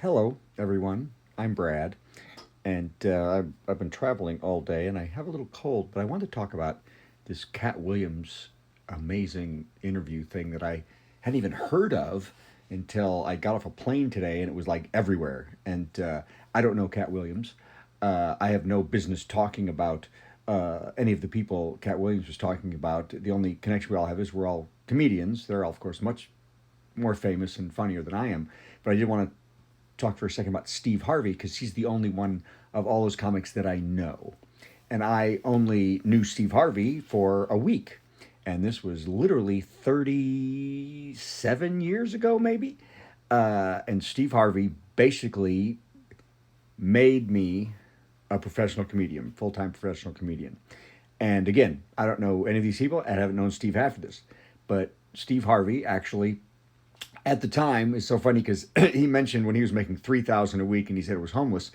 Hello, everyone. I'm Brad, and I've been traveling all day, and I have a little cold, but I want to talk about this Katt Williams amazing interview thing that I hadn't even heard of until I got off a plane today, and it was like everywhere. And I don't know Katt Williams. I have no business talking about any of the people Katt Williams was talking about. The only connection we all have is we're all comedians. They're all, of course, much more famous and funnier than I am. But I did want to talk for a second about Steve Harvey because he's the only one of all those comics that I know. And I only knew Steve Harvey for a week. And this was literally 37 years ago, maybe. And Steve Harvey basically made me a professional comedian, full time professional comedian. And again, I don't know any of these people. I haven't known Steve after this. But Steve Harvey actually at the time is so funny because he mentioned when he was making 3,000 a week and he said it was homeless.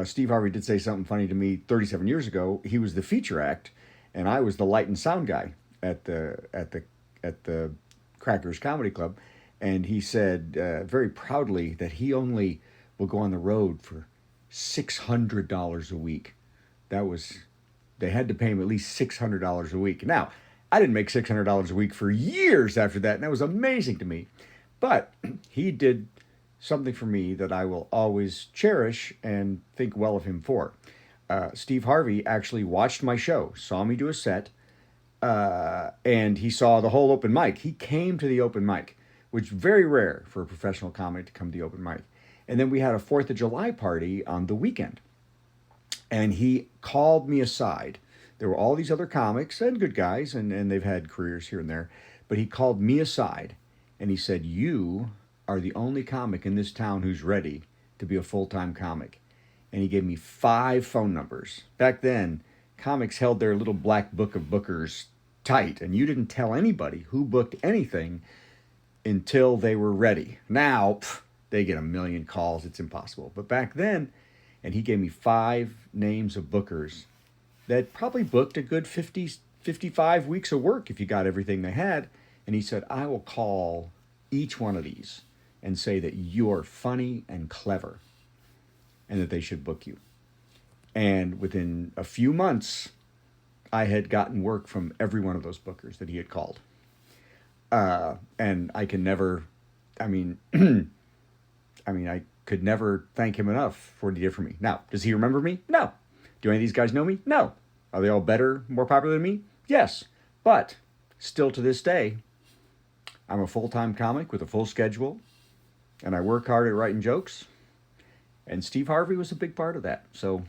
Steve Harvey did say something funny to me 37 years ago. He was the feature act, and I was the light and sound guy at the Crackers Comedy Club, and he said very proudly that he only will go on the road for $600 a week. That was they had to pay him at least $600 a week. Now, I didn't make $600 a week for years after that, and that was amazing to me. But he did something for me that I will always cherish and think well of him for. Steve Harvey actually watched my show, saw me do a set, and he saw the whole open mic. He came to the open mic, which is very rare for a professional comic to come to the open mic. And then we had a 4th of July party on the weekend. And he called me aside. There were all these other comics and good guys, and they've had careers here and there. But he called me aside and he said, "You are the only comic in this town who's ready to be a full-time comic." And he gave me 5 phone numbers. Back then, comics held their little black book of bookers tight, and you didn't tell anybody who booked anything until they were ready. Now, they get a million calls. It's impossible. But back then, and he gave me 5 names of bookers that probably booked a good 50, 55 weeks of work if you got everything they had. And he said, "I will call each one of these and say that you're funny and clever and that they should book you." And within a few months, I had gotten work from every one of those bookers that he had called. And I can never, I mean, I could never thank him enough for what he did for me. Now, does he remember me? No. Do any of these guys know me? No. Are they all better, more popular than me? Yes. But still to this day, I'm a full-time comic with a full schedule, and I work hard at writing jokes. And Steve Harvey was a big part of that. So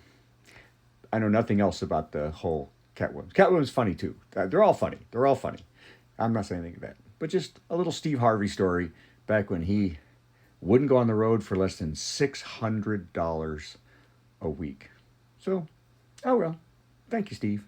I know nothing else about the whole Katt Williams. Katt Williams is funny too. They're all funny. They're all funny. I'm not saying anything bad. But just a little Steve Harvey story back when he wouldn't go on the road for less than $600 a week. So, oh well. Thank you, Steve.